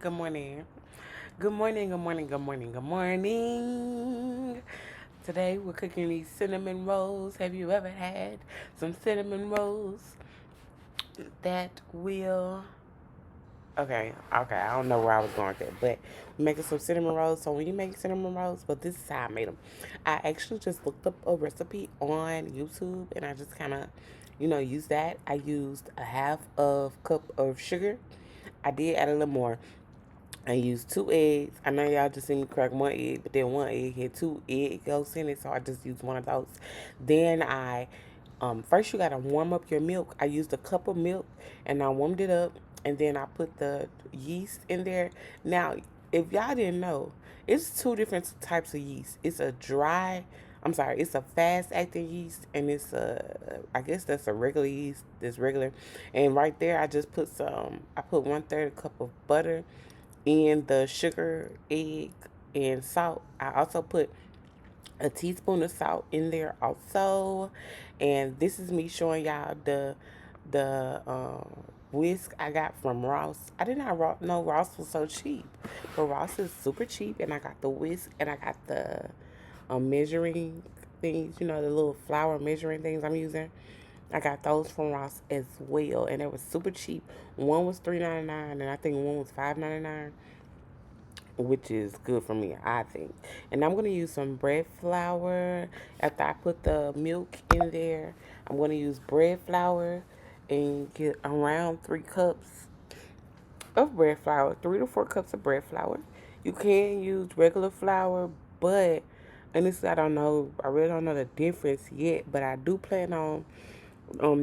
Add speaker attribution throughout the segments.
Speaker 1: Good morning. Good morning, good morning, good morning, good morning. Today we're cooking these cinnamon rolls. Have you ever had some cinnamon rolls that will... Okay, I don't know where I was going with that, but we're making some cinnamon rolls. So when you make cinnamon rolls, but this is how I made them. I actually just looked up a recipe on YouTube and I just kind of, used that. I used a half of cup of sugar. I did add a little more. I used 2 eggs. I know y'all just seen me crack one egg, but then one egg had 2 egg yolks in it, so I just used one of those. Then first you gotta warm up your milk. I used a cup of milk and I warmed it up, and then I put the yeast in there. Now, if y'all didn't know, it's two different types of yeast. It's a fast acting yeast, and I guess that's a regular yeast, that's regular. And right there, I put 1/3 cup of butter and the sugar, egg, and salt. I also put a teaspoon of salt in there also. And this is me showing y'all the whisk I got from Ross. I did not know Ross was so cheap, but Ross is super cheap. And I got the whisk and I got the measuring things, the little flour measuring things I'm using. I got those from Ross as well, and it was super cheap. One was $3.99, and I think one was $5.99, which is good for me, I think. And I'm gonna use some bread flour after I put the milk in there. I'm gonna use bread flour and get around 3 cups of bread flour, 3 to 4 cups of bread flour. You can use regular flour, but honestly, I don't know. I really don't know the difference yet, but I do plan on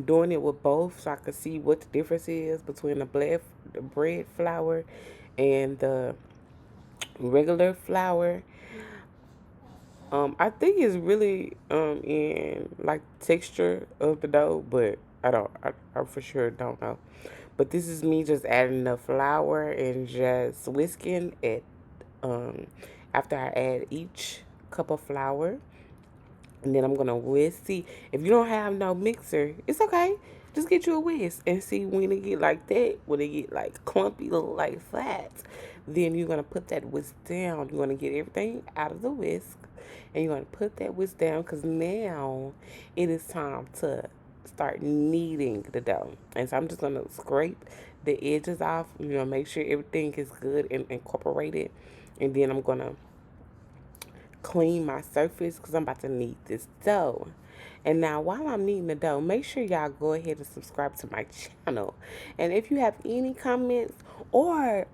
Speaker 1: doing it with both so I can see what the difference is between the bread flour and the regular flour. I think it's really in like texture of the dough, but I for sure don't know. But this is me just adding the flour and just whisking it. Um, After I add each cup of flour, and then I'm gonna whisk. See, if you don't have no mixer, it's okay. Just get you a whisk and see when it get like that, when it get like clumpy, look like flats. Then you're gonna put that whisk down. You're gonna get everything out of the whisk, and you're gonna put that whisk down because now it is time to start kneading the dough. And so I'm just gonna scrape the edges off. Make sure everything is good and incorporated, and then I'm gonna clean my surface because I'm about to knead this dough. And now while I'm kneading the dough, make sure y'all go ahead and subscribe to my channel. And if you have any comments or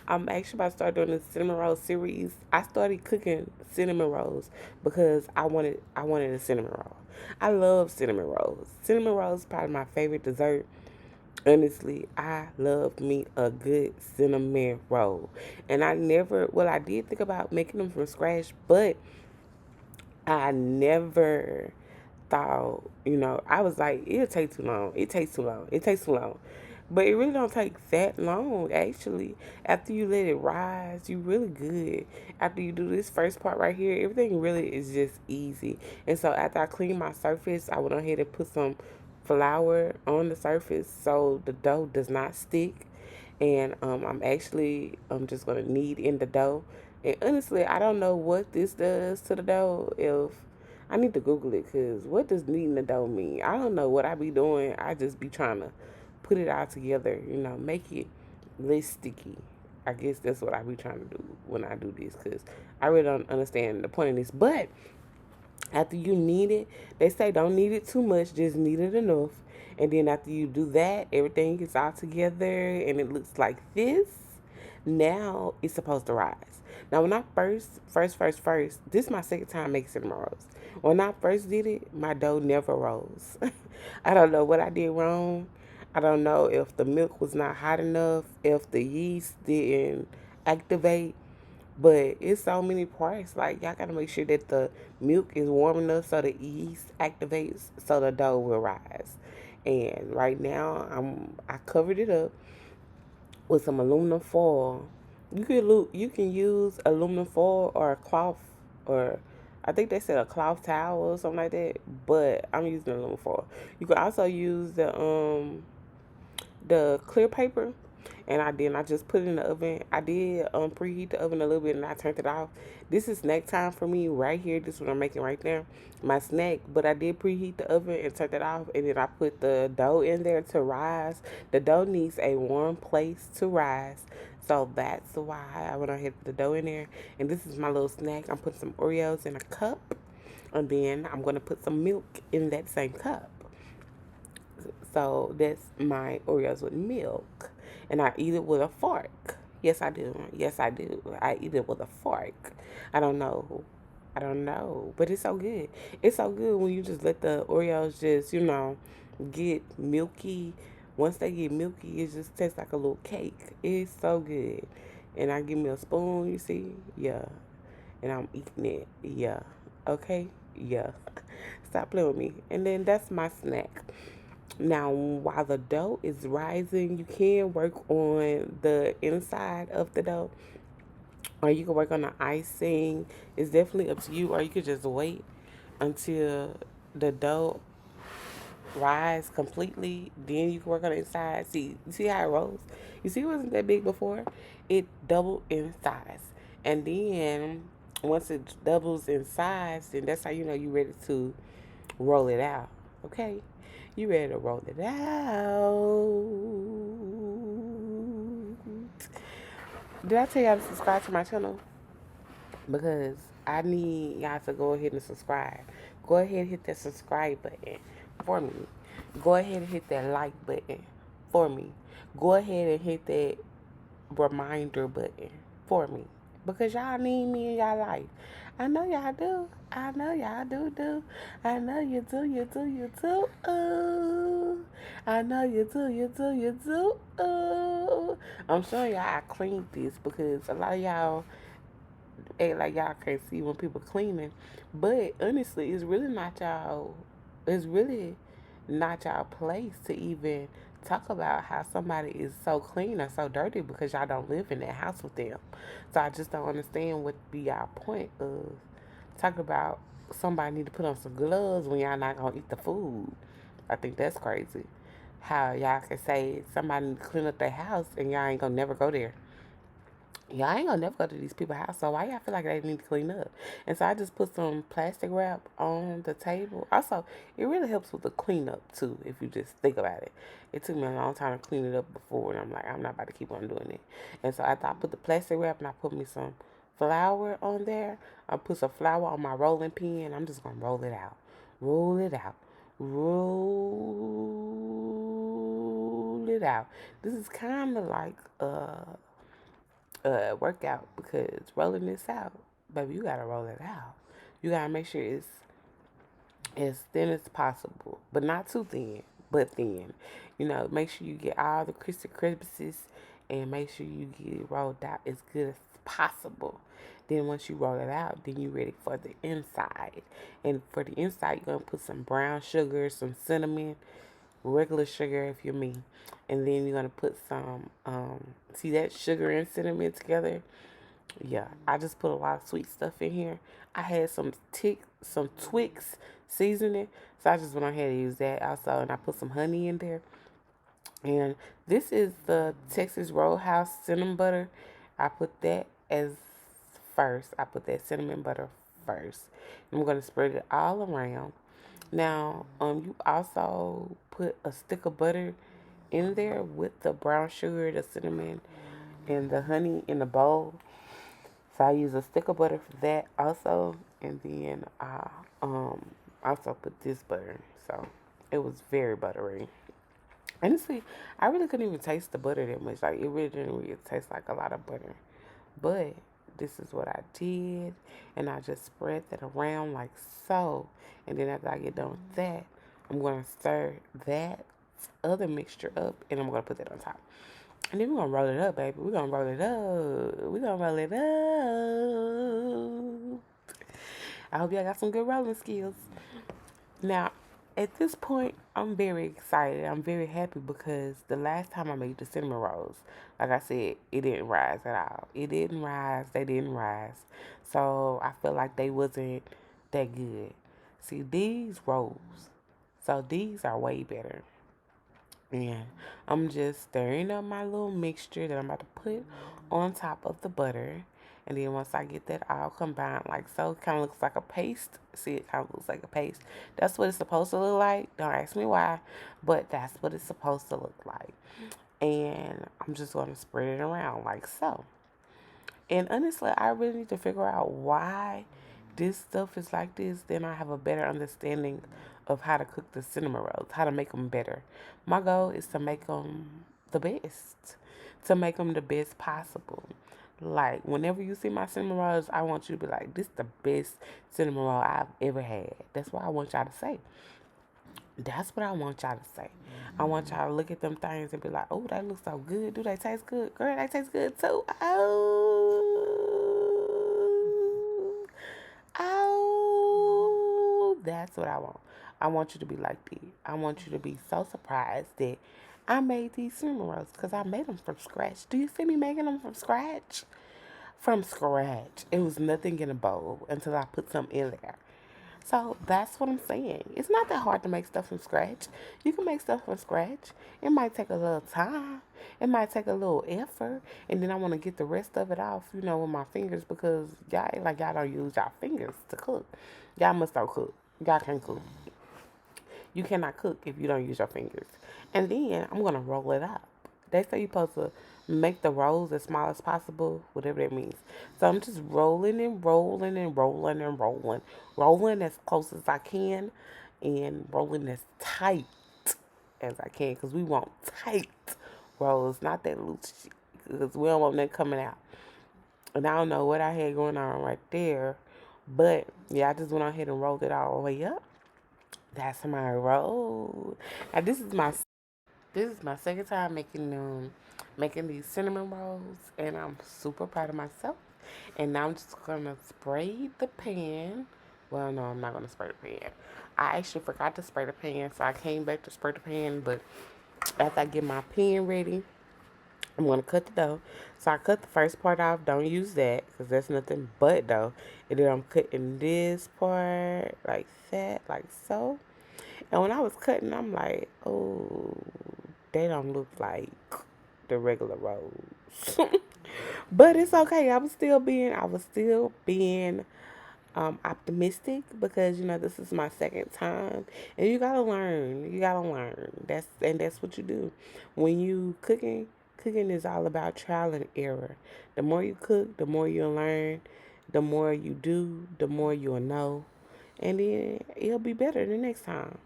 Speaker 1: I'm actually about to start doing the cinnamon roll series. I started cooking cinnamon rolls because I wanted a cinnamon roll. I love cinnamon rolls. Cinnamon rolls is probably my favorite dessert. Honestly, I love me a good cinnamon roll. And I did think about making them from scratch, but I never thought, I was like, it'll take too long. It takes too long. It takes too long. But it really don't take that long, actually. After you let it rise, you really good. After you do this first part right here, everything really is just easy. And so after I clean my surface, I went ahead and put some flour on the surface so the dough does not stick. And I'm just going to knead in the dough. And honestly, I don't know what this does to the dough. If I need to Google it, because what does kneading the dough mean? I don't know what I be doing. I just be trying to put it all together, make it less sticky. I guess that's what I be trying to do when I do this, because I really don't understand the point of this. But after you knead it, they say don't knead it too much, just knead it enough. And then after you do that, everything gets all together and it looks like this. Now it's supposed to rise. Now when I first, this is my second time making cinnamon rolls. When I first did it, my dough never rose. I don't know what I did wrong. I don't know if the milk was not hot enough, if the yeast didn't activate, but it's so many parts. Like, y'all gotta make sure that the milk is warm enough so the yeast activates so the dough will rise. And right now, I covered it up with some aluminum foil. You can use aluminum foil or a cloth, or I think they said a cloth towel or something like that. But I'm using aluminum foil. You can also use the clear paper, And I just put it in the oven. I did preheat the oven a little bit and I turned it off. This is snack time for me right here. This is what I'm making right now, my snack. But I did preheat the oven and turned it off, and then I put the dough in there to rise. The dough needs a warm place to rise, so that's why I went ahead and put the dough in there. And this is my little snack. I'm putting some Oreos in a cup, and then I'm gonna put some milk in that same cup. So that's my Oreos with milk. And I eat it with a fork. Yes, I do. Yes, I do. I eat it with a fork. I don't know. I don't know. But it's so good. It's so good when you just let the Oreos just, get milky. Once they get milky, it just tastes like a little cake. It's so good. And I give me a spoon, you see? Yeah. And I'm eating it. Yeah. Okay? Yeah. Stop playing with me. And then that's my snack. Now, while the dough is rising, you can work on the inside of the dough, or you can work on the icing. It's definitely up to you, or you could just wait until the dough rise completely. Then you can work on the inside. See, you see how it rolls? You see, it wasn't that big before. It doubled in size, and then once it doubles in size, then that's how you know you're ready to roll it out. Okay? You ready to roll it out. Did I tell y'all to subscribe to my channel? Because I need y'all to go ahead and subscribe. Go ahead and hit that subscribe button for me. Go ahead and hit that like button for me. Go ahead and hit that reminder button for me, because y'all need me in y'all life. I know y'all do. I know y'all do. I know you do. I know you do. I'm showing y'all I cleaned this because a lot of y'all act like y'all can't see when people cleaning. But honestly, it's really not y'all. It's really not y'all place to even talk about how somebody is so clean or so dirty, because y'all don't live in that house with them. So I just don't understand what be y'all point of talking about somebody need to put on some gloves when y'all not gonna eat the food. I think that's crazy. How y'all can say somebody need to clean up their house and y'all ain't gonna never go there. Y'all ain't gonna never go to these people's house, so why y'all feel like they need to clean up? And so I just put some plastic wrap on the table. Also, it really helps with the cleanup too, if you just think about it. It took me a long time to clean it up before, and I'm like, I'm not about to keep on doing it. And so after I put the plastic wrap and I put me some flour on there, I put some flour on my rolling pin. I'm just gonna roll it out. Roll it out. Roll it out. This is kind of like workout, because rolling this out, baby, you gotta roll it out. You gotta make sure it's as thin as possible, but not too thin, but thin. Make sure you get all the crispy crevices, and make sure you get it rolled out as good as possible. Then once you roll it out, then you're ready for the inside. And for the inside, you're gonna put some brown sugar, some cinnamon, regular sugar if you're me. And then you're gonna put some see that sugar and cinnamon together? Yeah, I just put a lot of sweet stuff in here. I had some Twix seasoning, so I just went ahead and used that also, and I put some honey in there. And this is the Texas Roadhouse cinnamon butter. I put that as first. I put that cinnamon butter first. And I'm gonna spread it all around. Now, you also put a stick of butter in there with the brown sugar, the cinnamon, and the honey in the bowl. So I use a stick of butter for that also, and then I also put this butter. So it was very buttery. Honestly, I really couldn't even taste the butter that much. Like, it really didn't really taste like a lot of butter. But this is what I did, and I just spread that around like so. And then after I get done with that, I'm gonna stir that other mixture up, and I'm gonna put that on top. And then we're gonna roll it up, baby. We're gonna roll it up. We're gonna roll it up. I hope y'all got some good rolling skills. Now, at this point, I'm very excited. I'm very happy because the last time I made the cinnamon rolls, like I said, it didn't rise at all. It didn't rise. They didn't rise. So I feel like they wasn't that good. See, these rolls, so these are way better. And I'm just stirring up my little mixture that I'm about to put on top of the butter. And then once I get that all combined like so, it kind of looks like a paste. See, it kind of looks like a paste. That's what it's supposed to look like. Don't ask me why, but that's what it's supposed to look like. And I'm just going to spread it around like so. And honestly, I really need to figure out why this stuff is like this. Then I have a better understanding of how to cook the cinnamon rolls, how to make them better. My goal is to make them the best, to make them the best possible. Like, whenever you see my cinnamon rolls, I want you to be like, this is the best cinnamon roll I've ever had. That's what I want y'all to say. That's what I want y'all to say. I want y'all to look at them things and be like, oh, that looks so good. Do they taste good? Girl, they taste good too. Oh, oh, that's what I want. I want you to be like this. I want you to be so surprised that I made these cinnamon rolls because I made them from scratch. Do you see me making them from scratch? From scratch. It was nothing in a bowl until I put some in there. So that's what I'm saying. It's not that hard to make stuff from scratch. You can make stuff from scratch. It might take a little time. It might take a little effort. And then I want to get the rest of it off, with my fingers because y'all ain't like y'all don't use y'all fingers to cook. Y'all must don't cook. Y'all can't cook. You cannot cook if you don't use your fingers. And then I'm going to roll it up. They say you're supposed to make the rolls as small as possible, whatever that means. So I'm just rolling and rolling and rolling and rolling. Rolling as close as I can and rolling as tight as I can because we want tight rolls, not that loose shit because we don't want that coming out. And I don't know what I had going on right there. But yeah, I just went ahead and rolled it all the way up. That's my roll. Now this is my second time making these cinnamon rolls, and I'm super proud of myself. And now I'm just gonna spray the pan. Well, no, I'm not gonna spray the pan. I actually forgot to spray the pan, so I came back to spray the pan. But after I get my pan ready, I'm gonna cut the dough. So I cut the first part off. Don't use that because that's nothing but dough. And then I'm cutting this part like that, like so. And when I was cutting, I'm like, oh, they don't look like the regular rolls. But it's okay. I was still being optimistic because this is my second time, and you gotta learn. You gotta learn. That's what you do when you cooking. Cooking is all about trial and error. The more you cook, the more you'll learn. The more you do, the more you'll know, and then it'll be better the next time.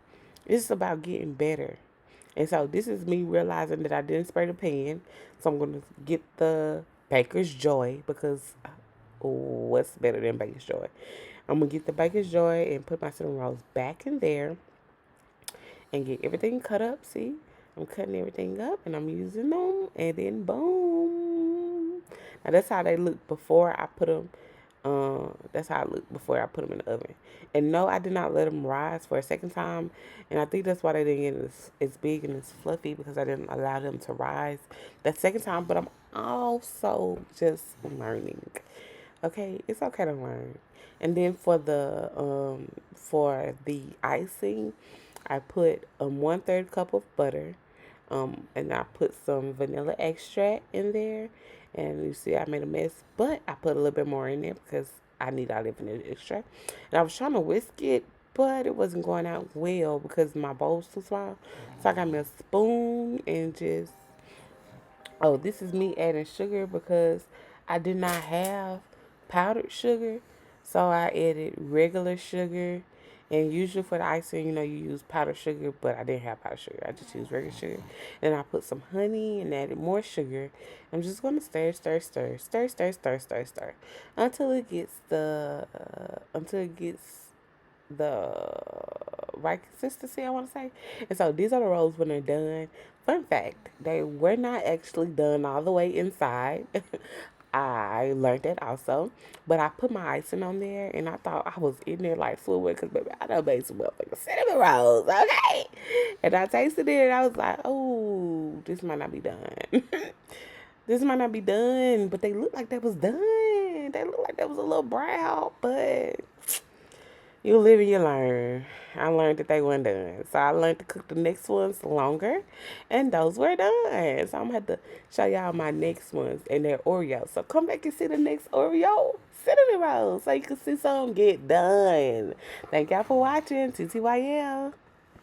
Speaker 1: It's about getting better. And so this is me realizing that I didn't spray the pan. So I'm going to get the Baker's Joy because what's better than Baker's Joy? I'm going to get the Baker's Joy and put my cinnamon rolls back in there and get everything cut up. See, I'm cutting everything up and I'm using them. And then boom. Now that's how they look before I put them. That's how I look before I put them in the oven. And no, I did not let them rise for a second time. And I think that's why they didn't get as big and as fluffy because I didn't allow them to rise that second time. But I'm also just learning. Okay, it's okay to learn. And then for the icing, I put 1/3 cup of butter, and I put some vanilla extract in there. And you see, I made a mess, but I put a little bit more in there because I need all the vanilla extract. And I was trying to whisk it, but it wasn't going out well because my bowl's too small. So I got me a spoon and just oh, this is me adding sugar because I did not have powdered sugar. So I added regular sugar. And usually for the icing, you use powdered sugar, but I didn't have powdered sugar. I just used regular sugar. And I put some honey and added more sugar. I'm just going to stir, stir, stir, stir, stir, stir, stir, stir, until it gets the right consistency, I want to say. And so these are the rolls when they're done. Fun fact, they were not actually done all the way inside. I learned that also. But I put my icing on there and I thought I was in there like fluid because, baby, I done made some motherfucking cinnamon rolls, okay? And I tasted it and I was like, oh, this might not be done. This might not be done, but they look like that was done. They look like that was a little brown, but You live and you learn. I learned that they weren't done. So I learned to cook the next ones longer. And those were done. So I'm going to have to show y'all my next ones. And they're Oreos. So come back and see the next Oreo cinnamon rolls so you can see some get done. Thank y'all for watching. TTYL.